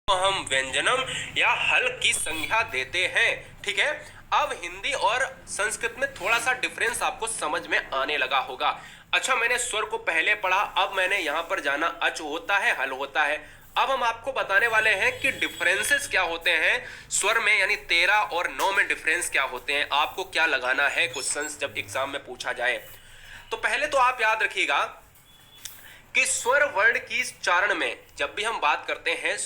हम व्यंजनम या हल की संज्ञा देते हैं। ठीक है, अब हिंदी और संस्कृत में थोड़ा सा डिफरेंस आपको समझ में आने लगा होगा। अच्छा, मैंने स्वर को पहले पढ़ा, अब मैंने यहां पर जाना अच होता है, हल होता है। अब हम आपको बताने वाले हैं कि डिफरेंसेस क्या होते हैं स्वर में, यानी 13 और 9 में डिफरेंस क्या होते हैं, आपको क्या लगाना है क्वेश्चंस जब एग्जाम में पूछा जाए। तो पहले तो आप याद रखिएगा कि स्वर वर्ण की उच्चारण में जब भी हम बात करते हैं,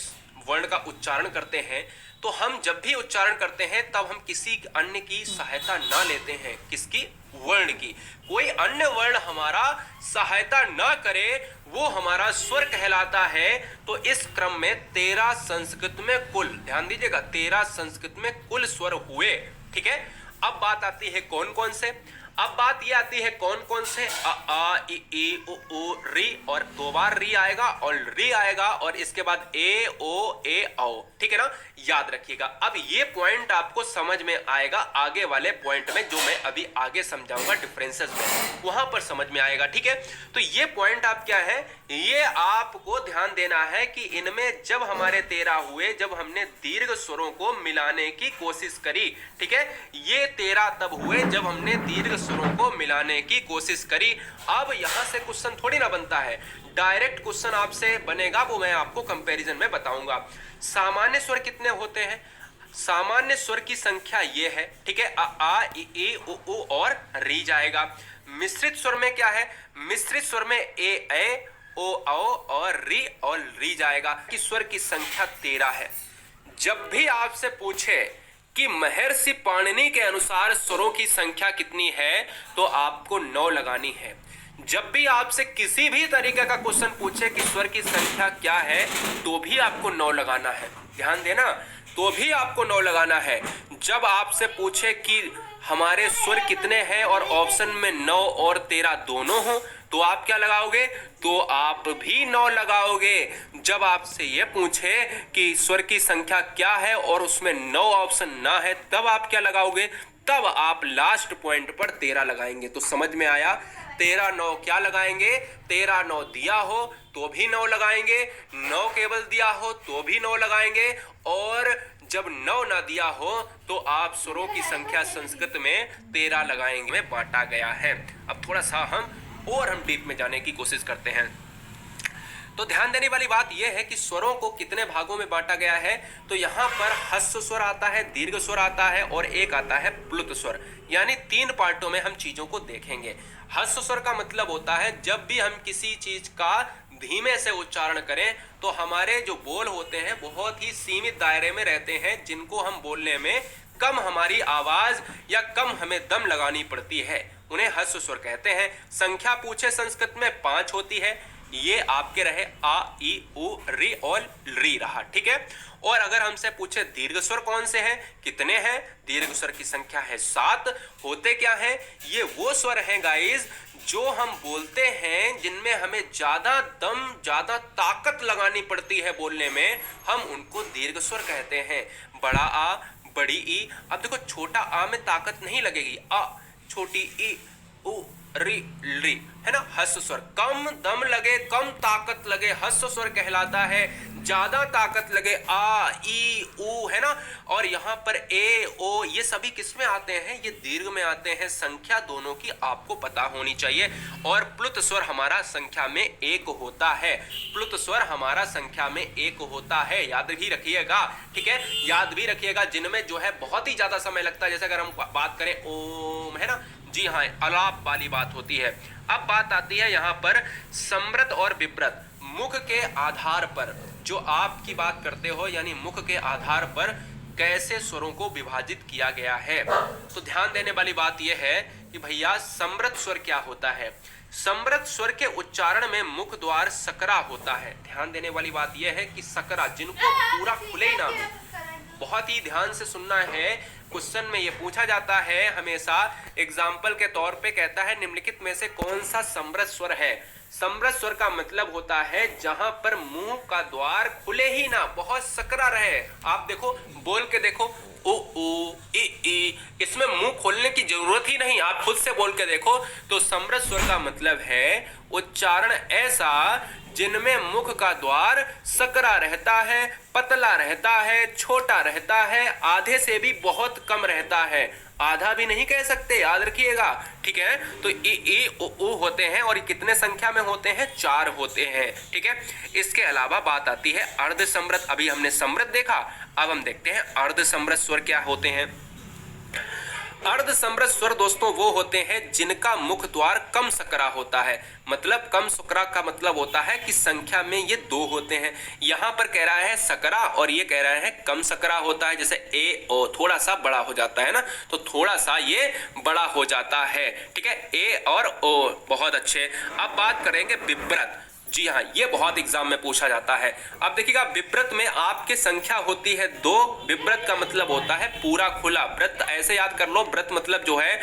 वर्ण का उच्चारण करते हैं, तो हम जब भी उच्चारण करते हैं तब हम किसी अन्य की सहायता ना लेते हैं। किसकी? वर्ण की। कोई अन्य वर्ण हमारा सहायता ना करे वो हमारा स्वर कहलाता है। तो इस क्रम में 13 संस्कृत में कुल, ध्यान दीजिएगा, 13 संस्कृत में कुल स्वर हुए। ठीक है, अब बात आती है कौन कौन से। अब बात ये आती है कौन कौन से, अ आ इ ई उ ऊ री, और 2 बार री आएगा और री आएगा, और इसके बाद ए ओ ए औ। ठीक है ना, याद रखिएगा। अब ये पॉइंट आपको समझ में आएगा आगे वाले पॉइंट में, जो मैं अभी आगे समझाऊंगा डिफरेंसेस में, वहां पर समझ में आएगा। ठीक है, तो ये पॉइंट आप क्या है, ये आपको ध्यान देना है कि इनमें जब हमारे 13 हुए, जब हमने दीर्घ स्वरों को मिलाने की कोशिश करी। ठीक है, ये 13 तब हुए जब हमने दीर्घ स्वरों को मिलाने की कोशिश करी। अब यहां से क्वेश्चन थोड़ी ना बनता है, डायरेक्ट क्वेश्चन आपसे बनेगा, वो मैं आपको कंपैरिजन में बताऊंगा। सामान्य स्वर कितने होते हैं? सामान्य स्वर की संख्या ये है। ठीक है, अ आ इ ई उ ऊ और री जाएगा। मिश्रित स्वर में क्या है? मिश्रित स्वर में ए ओ और री जाएगा। कि स्वर की संख्या 13 है। जब भी आपसे पूछे कि महर्षि पाणिनि के अनुसार स्वरों की संख्या कितनी है, तो आपको 9 लगानी है। जब भी आपसे किसी भी तरीके का क्वेश्चन पूछे कि स्वर की संख्या क्या है, तो भी आपको 9 लगाना है। ध्यान देना, तो भी आपको 9 लगाना है। जब आपसे पूछे कि हमारे स्वर कितने हैं और ऑप्शन में 9 और 13 दोनों हो, तो आप क्या लगाओगे? तो आप भी 9 लगाओगे। जब आपसे ये पूछे कि स्वर की संख्या क्या है और उसमें 9 ऑप्शन ना है, तब आप क्या लगाओगे? तब आप लास्ट पॉइंट पर 13 लगाएंगे। तो समझ में आया? 13 9 क्या लगाएंगे? 13 9 दिया हो तो भी 9 लगाएंगे, 9 केवल दिया हो तो भी 9 लगाएंगे, और जब 9 ना दिया हो तो आप स्वरों की संख्या संस्कृत में 13 लगाएंगे में बांटा गया है। अब थोड़ा सा हम डीप में जाने की कोशिश करते हैं। तो ध्यान देने वाली बात यह है कि स्वरों को कितने भागों में बांटा गया है। तो यहाँ पर ह्रस्व स्वर आता है, दीर्घ स्वर आता है, और एक आता है प्लुत स्वर। यानी 3 पार्टों में हम चीजों को देखेंगे। ह्रस्व स्वर का मतलब होता है जब भी हम किसी चीज का धीमे से उच्चारण करें, तो हमारे जो बोल होते हैं बहुत ही सीमित दायरे में रहते हैं, जिनको हम बोलने में कम हमारी आवाज या कम हमें दम लगानी पड़ती है, उन्हें ह्रस्व स्वर कहते हैं। संख्या पूछे संस्कृत में 5 होती है। ये आपके रहे आ ई उ री और री रहा। ठीक है, और अगर हमसे पूछे दीर्घ स्वर कौन से हैं, कितने हैं? दीर्घ स्वर की संख्या है 7। होते क्या हैं? ये वो स्वर हैं गाइस जो हम बोलते हैं जिनमें हमें ज्यादा दम, ज्यादा ताकत लगानी पड़ती है बोलने में, हम उनको दीर्घ स्वर कहते हैं। बड़ा आ, बड़ी ई। अब देखो, छोटा आ में ताकत नहीं लगेगी, आ, छोटी ई, उ री ली, है ना, ह्रस्व स्वर। कम दम लगे, कम ताकत लगे, ह्रस्व स्वर कहलाता है। ज्यादा ताकत लगे, आ ई उ, है ना, और यहाँ पर ए ओ, ये सभी किस में आते हैं? ये दीर्घ में आते हैं। संख्या दोनों की आपको पता होनी चाहिए। और प्लुत स्वर हमारा संख्या में 1 होता है। प्लुत स्वर हमारा संख्या में 1 होता है, याद भी रखिएगा। ठीक है, याद भी रखिएगा। जिनमें जो है बहुत ही ज्यादा समय लगता है, जैसे अगर हम बात करें ओम, है ना, जी हाँ, अलाप वाली बात होती है। अब बात आती है यहाँ पर समृत और विव्रत। मुख के आधार पर जो आपकी बात करते हो, यानी मुख के आधार पर कैसे स्वरों को विभाजित किया गया है। तो ध्यान देने वाली बात यह है कि भैया समृत स्वर क्या होता है। समृत स्वर के उच्चारण में मुख द्वार सकरा होता है। ध्यान देने वाली बात यह है कि सकरा, जिनको पूरा खुले ही ना हो, बहुत ही ध्यान से सुनना है। क्वेश्चन में ये पूछा जाता है हमेशा, एग्जाम्पल के तौर पे कहता है निम्नलिखित में से कौन सा समृत स्वर है। समृत स्वर का मतलब होता है जहां पर मुंह का द्वार खुले ही ना, बहुत सकरा रहे। आप देखो, बोल के देखो, ओ ओ ई, इसमें मुंह खोलने की जरूरत ही नहीं, आप खुद से बोल के देखो। तो समृत स्वर का मतलब है उच्चारण ऐसा जिनमें मुख का द्वार सकरा रहता है, पतला रहता है, छोटा रहता है, आधे से भी बहुत कम रहता है। आधा भी नहीं कह सकते, याद रखिएगा, ठीक है। तो ए ओ होते हैं और कितने संख्या में होते हैं? 4 होते हैं, ठीक है। इसके अलावा बात आती है अर्ध समृद्ध। अभी हमने समृद्ध देखा, अब हम देखते हैं अर्ध समृद्ध स्वर क्या होते हैं। अर्ध समृद्ध स्वर दोस्तों वो होते हैं जिनका मुख द्वार कम सकरा होता है। मतलब कम सकरा का मतलब होता है कि संख्या में ये 2 होते हैं। यहां पर कह रहा है सकरा और ये कह रहा है कम सकरा होता है। जैसे ए ओ थोड़ा सा बड़ा हो जाता है ना, तो थोड़ा सा ये बड़ा हो जाता है, ठीक है। ए और ओ, बहुत अच्छे। अब बात करेंगे विव्रत। जी हाँ, ये बहुत एग्जाम में पूछा जाता है। अब देखिएगा, विव्रत में आपके संख्या होती है 2। विव्रत का मतलब होता है पूरा खुला। व्रत ऐसे याद कर लो, व्रत मतलब जो है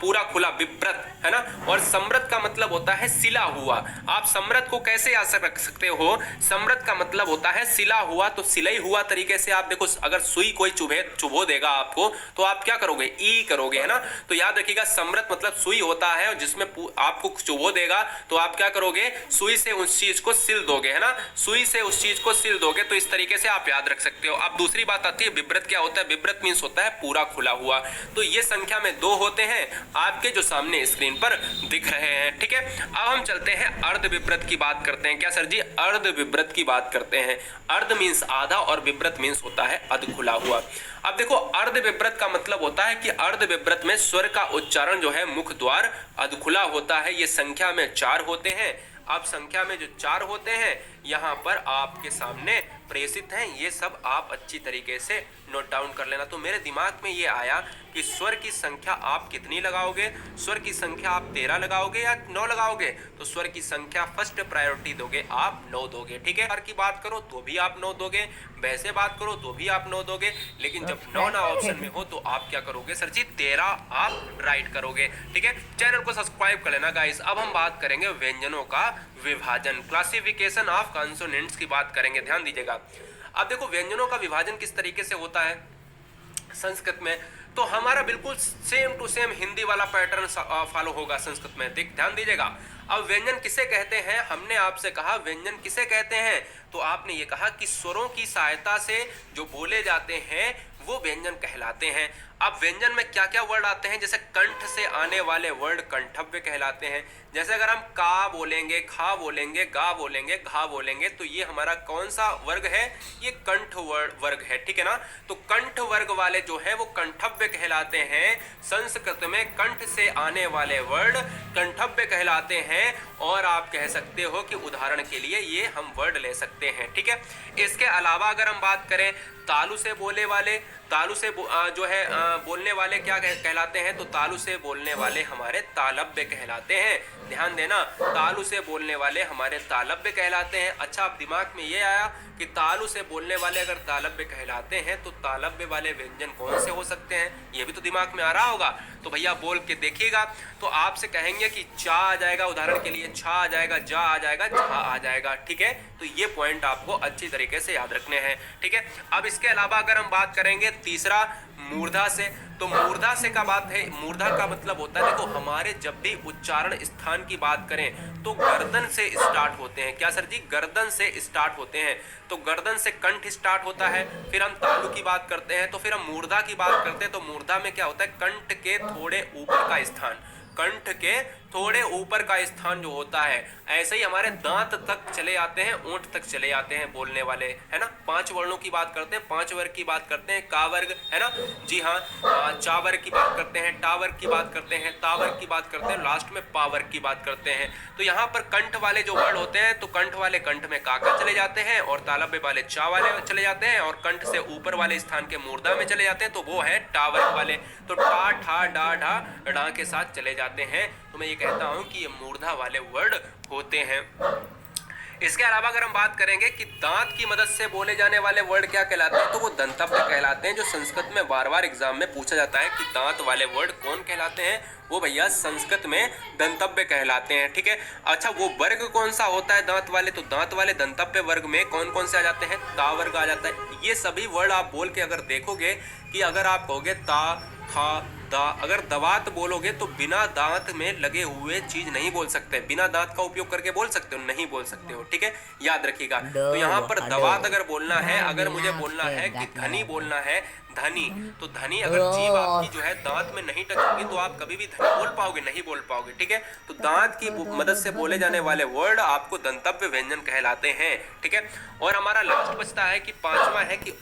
पूरा खुला, विव्रत, है ना। और समृद्ध का मतलब होता है सिला हुआ। आप समृद्ध को कैसे याद रख सकते हो? समृद्ध का मतलब होता है सिला हुआ, तो सिलाई हुआ तरीके से आप देखो, अगर सुई कोई चुभो देगा आपको, तो आप क्या करोगे? ई करोगे, है ना। तो याद रखिएगा, समृद्ध मतलब सुई होता है, जिसमें आपको चुभो देगा तो आप क्या करोगे? सुई से उस चीज को सिल दोगे, है ना। सुई से उस चीज को सिल दोगे, तो इस तरीके से आप याद रख सकते हो। अब दूसरी बात आती है विव्रत क्या होता है। विव्रत मींस होता है पूरा खुला हुआ। तो ये संख्या में 2 होते हैं, आपके जो सामने स्क्रीन पर दिख रहे हैं, ठीक है। अब हम चलते हैं अर्ध विव्रत की बात करते हैं। क्या सर जी? अर्ध विव्रत की बात करते हैं। अर्ध मींस आधा और विव्रत मींस होता है अध खुला हुआ। अब देखो, अर्ध विव्रत का मतलब होता है कि अर्ध विव्रत में स्वर का उच्चारण जो है मुख द्वार अध खुला होता है। ये संख्या में 4 होते हैं। अब संख्या में जो 4 होते हैं यहाँ पर आपके सामने प्रेषित हैं। ये सब आप अच्छी तरीके से नोट डाउन कर लेना। तो मेरे दिमाग में ये आया कि स्वर की संख्या आप कितनी लगाओगे? स्वर की संख्या आप 13 लगाओगे या 9 लगाओगे? तो स्वर की संख्या फर्स्ट प्रायोरिटी दोगे, आप 9 दोगे, ठीक है। हर की बात करो तो भी आप 9 दोगे, वैसे बात करो तो भी आप 9 दोगे, लेकिन जब 9 ना ऑप्शन में हो तो आप क्या करोगे? सर जी 13 आप राइट करोगे, ठीक है। चैनल को सब्सक्राइब कर लेना गाइस। अब हम बात करेंगे व्यंजनों का विभाजन, क्लासिफिकेशन ऑफ कॉन्सोनेंट्स की बात करेंगे, ध्यान दीजिएगा। अब देखो, व्यंजनों का विभाजन किस तरीके से होता है संस्कृत में, तो हमारा बिल्कुल सेम टू सेम हिंदी वाला पैटर्न फॉलो होगा संस्कृत में। ध्यान दीजिएगा। अब व्यंजन किसे कहते हैं? हमने आपसे कहा व्यंजन किसे कहते हैं, तो आपने ये कहा कि स्वरों की सहायता से जो बोले जाते हैं वो व्यंजन कहलाते हैं। अब व्यंजन में क्या क्या वर्ड आते हैं? जैसे कंठ से आने वाले वर्ड कंठव्य कहलाते हैं। जैसे अगर हम का बोलेंगे, खा बोलेंगे, गा बोलेंगे, घा बोलेंगे, तो ये हमारा कौन सा वर्ग है? ये कंठ वर्ग है, ठीक है ना। तो कंठ वर्ग वाले जो है वो कंठव्य कहलाते हैं। संस्कृत में कंठ से आने वाले वर्ड कंठव्य कहलाते हैं। और आप कह सकते हो कि उदाहरण के लिए ये हम वर्ड ले सकते हैं, ठीक है। इसके अलावा अगर हम बात करें तालु से बोले वाले, तालु से जो है बोलने वाले क्या कहलाते हैं? तो तालु से बोलने वाले हमारे तालव्य कहलाते हैं। ध्यान देना, तालु से बोलने वाले हमारे तालव्य कहलाते हैं। अच्छा, अब दिमाग में ये आया कि तालु से बोलने वाले अगर तालव्य कहलाते हैं तो तालव्य वाले व्यंजन कौन से हो सकते हैं? ये भी तो दिमाग में आ रहा होगा। तो भैया बोल के देखिएगा। तो आपसे कहेंगे कि चा आ जाएगा, उदाहरण के लिए छा आ जाएगा, जा आ जाएगा, झा आ जाएगा, ठीक है। तो ये पॉइंट आपको अच्छी तरीके से याद रखने हैं, ठीक है। अब इसके अलावा अगर हम बात करेंगे तीसरा मूर्धा से, तो मूर्धा से का बात है, मूर्धा का मतलब होता है, देखो हमारे जब भी उच्चारण स्थान की बात करें तो गर्दन से स्टार्ट होते हैं। क्या सर जी? गर्दन से स्टार्ट होते हैं। तो गर्दन से कंठ स्टार्ट होता है, फिर हम तालु की बात करते हैं, तो फिर हम मूर्धा की बात करते हैं। तो मूर्धा में क्या होता है? कंठ के थोड़े ऊपर का स्थान, कंठ के थोड़े ऊपर का स्थान जो होता है। ऐसे ही हमारे दांत तक चले आते हैं, ओंठ तक चले आते हैं बोलने वाले, है ना। 5 वर्णों की बात करते हैं, 5 वर्ग की बात करते हैं, का वर्ग, है ना। जी हाँ, चा वर्ग की बात करते हैं, टा वर्ग की बात करते हैं, ता वर्ग की बात करते हैं, लास्ट में पा वर्ग की बात करते हैं। तो यहाँ पर कंठ वाले जो वर्ड होते हैं, तो कंठ वाले कंठ में काका चले जाते हैं, और तालव्य वाले चा वाले चले जाते हैं, और कंठ से ऊपर वाले स्थान के मूर्धा में चले जाते हैं, तो वो है टा वर्ग वाले। तो टा, ठा, डा, ढा, ढा के साथ चले जाते हैं। तो मैं ये कहता हूं कि ये मूर्धा वाले वर्ड होते हैं। इसके अलावा अगर हम बात करेंगे कि दांत की मदद से बोले जाने वाले वर्ड क्या कहलाते हैं, तो वो दंतव्य कहलाते हैं। जो संस्कृत में बार बार एग्जाम में पूछा जाता है कि दांत वाले वर्ड कौन कहलाते हैं, वो भैया संस्कृत में दंतव्य कहलाते हैं, ठीक है। अच्छा, वो वर्ग कौन सा होता है दांत वाले? तो दांत वाले दंतव्य वर्ग में कौन कौन से आ जाते हैं? ता वर्ग आ जाता है। ये सभी वर्ड आप बोल के अगर देखोगे कि अगर आप कहोगे ता, था, अगर दवात बोलोगे तो बिना दांत में लगे हुए चीज नहीं बोल सकते, बिना दांत का उपयोग करके बोल सकते हो, नहीं बोल सकते हो, ठीक है, याद रखिएगा। तो यहाँ पर दवात अगर बोलना है, अगर मुझे बोलना है कि धनी बोलना है, धनी, तो धनी अगर जीभ आपकी जो है दांत में नहीं टच होगी तो आप कभी भी धनी बोल पाओगे, नहीं बोल पाओगे, ठीक है। तो दांत की मदद से बोले जाने वाले वर्ड आपको दंतव्य व्यंजन कहलाते हैं, ठीक है। और हमारा लास्ट बचता है कि पांचवा है कि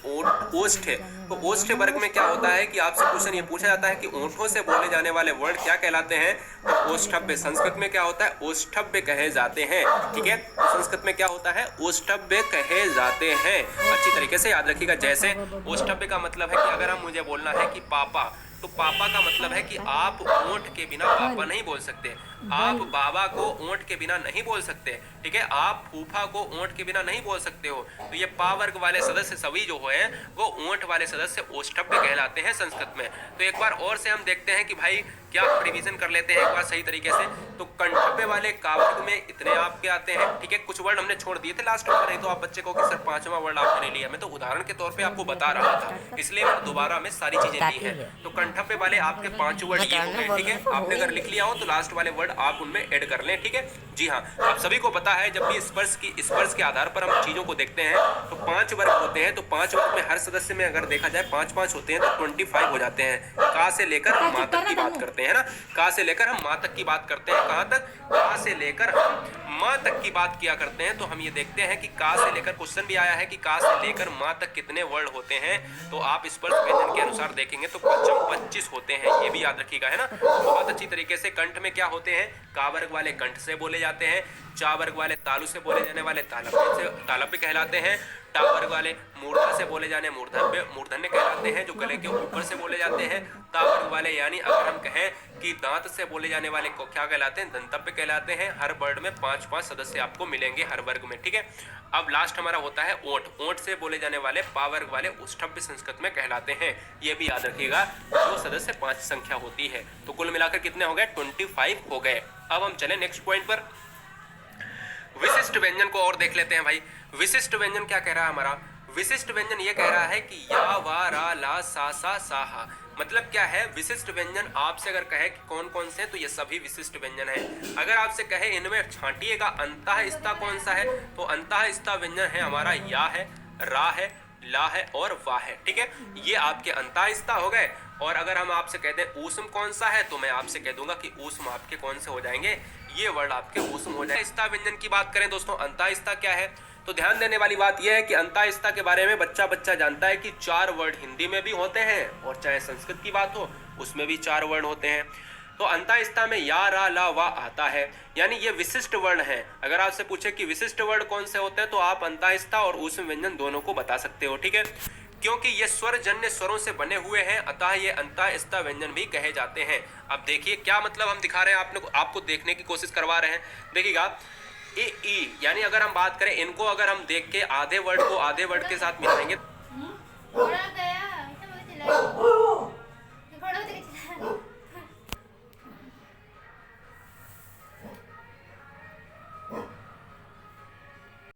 ओष्ठ। तो ओष्ठ वर्ग में क्या होता है कि आपसे क्वेश्चन ये पूछा जाता है कि ओंठों से बोले जाने वाले वर्ड क्या कहलाते हैं, तो ओष्ठव्य। संस्कृत में क्या होता है, ओष्ठव्य कहे जाते हैं, ठीक है। तो संस्कृत में क्या होता है, ओष्ठव्य कहे जाते हैं। अच्छी तरीके से याद रखिएगा। जैसे ओष्ठव्य का मतलब है कि अगर हम मुझे बोलना है कि पापा, तो पापा का मतलब है कि आप ओंठ के बिना पापा नहीं बोल सकते, आप बाबा को ओंठ के बिना नहीं बोल सकते, ठीक है, आप फूफा को ओंठ के बिना नहीं बोल सकते हो। तो ये पा वर्ग वाले सदस्य सभी जो है वो ओंठ वाले सदस्य ओष्ठव्य कहलाते हैं संस्कृत में। तो एक बार और से हम देखते हैं कि भाई क्या रिवीजन कर लेते हैं एक बार सही तरीके से। तो कंठव्य वाले का वर्ग में इतने आपके आते हैं, ठीक है। कुछ वर्ड हमने छोड़ दिए थे लास्ट में, नहीं तो आप बच्चे को कि सर पांचवा वर्ड आपने नहीं लिया, मैं तो उदाहरण के तौर पे आपको बता रहा था, इसलिए मैंने दोबारा में सारी चीजें ली हैं। तो कंठव्य वाले आपके 5 वर्ड ये हो गए, ठीक है। आपने अगर लिख लिया हो तो लास्ट वाले वर्ड आप उनमें ऐड कर लें, ठीक है। जी हाँ, आप सभी को पता है जब भी स्पर्श के आधार पर हम चीजों को देखते हैं तो 5 वर्ग होते हैं। तो 5 वर्ग में हर सदस्य में अगर देखा जाए 5-5 होते हैं तो 25 हो जाते हैं। का से लेकर हम माँ तक की बात करते हैं ना, का से लेकर हम माँ तक की बात करते हैं। कहाँ तक, का से लेकर हम माँ तक की बात किया करते हैं। तो हम ये देखते हैं कि का से लेकर, क्वेश्चन भी आया है कि का से लेकर माँ तक कितने वर्ड होते हैं। तो आप स्पर्श व्यंजन के अनुसार देखेंगे तो 25 होते हैं, ये भी याद रखिएगा, है ना। बहुत अच्छी तरीके से कंठ में क्या होते हैं, का वर्ग वाले कंठ से बोले जाते हैं, चा वर्ग वाले तालु से बोले जाने वाले तालव्य कहलाते हैं, टा वर्ग वाले मूर्धा से बोले जाने मूर्धन्य कहलाते हैं, जो गले के ऊपर से बोले जाते हैं। ता वर्ग वाले यानी अगर हम कहें कि दांत से बोले जाने वाले को क्या कहलाते हैं, दंतव्य कहलाते हैं। हर वर्ड में 5-5 सदस्य आपको मिलेंगे हर वर्ग में, ठीक है। अब लास्ट हमारा होता है ओंठ। ओंठ से बोले जाने वाले पा वर्ग वाले ओष्ठव्य संस्कृत में कहलाते हैं, ये भी याद रखिएगा। जो सदस्य 5 संख्या होती है। तो कुल मिलाकर कितने हो गए, 25 हो गए। अब हम चले नेक्स्ट पॉइंट पर, विशिष्ट व्यंजन को और देख लेते हैं भाई। विशिष्ट व्यंजन क्या कह रहा है हमारा, विशिष्ट व्यंजन ये कह रहा है कि या वा रा ला सा सा सा हा। मतलब क्या है, विशिष्ट व्यंजन आपसे अगर कहे कि कौन कौन से हैं तो ये सभी विशिष्ट व्यंजन हैं। अगर आपसे कहे इनमें छांटिएगा अंतःस्था कौन सा है, तो अंतःस्था व्यंजन है हमारा या है, रा है, ला है और वा है, ठीक है। ये आपके अंतःस्था हो गए। और अगर हम आपसे कहते हैं ऊष्म कौन सा है, तो मैं आपसे कह दूंगा कि ऊष्म आपके कौन से हो जाएंगे, ये वर्ड आपके ऊष्म हो जाएंगे। अंतःस्था व्यंजन की बात करें दोस्तों, अंतःस्था क्या है, तो ध्यान देने वाली बात यह है कि अंतःस्था के बारे में बच्चा जानता है कि 4 वर्ड हिंदी में भी होते हैं और चाहे संस्कृत की बात हो उसमें भी 4 वर्ड होते हैं। तो अंतःस्था में या रा ला वा आता है, यानी ये विशिष्ट वर्ण है। अगर आपसे पूछे कि विशिष्ट वर्ण कौन से होते हैं तो आप अंतःस्था और ऊष्म व्यंजन दोनों को बता सकते हो, ठीक है। क्योंकि ये स्वर जन्य स्वरों से बने हुए हैं, अतः ये अंतःस्था व्यंजन भी कहे जाते हैं। अब देखिए क्या मतलब हम दिखा रहे हैं, आपको देखने की कोशिश करवा रहे हैं। देखिएगा ए ई, यानी अगर हम बात करें इनको, अगर हम देख के आधे वर्ड को आधे वर्ड के साथ मिलाएंगे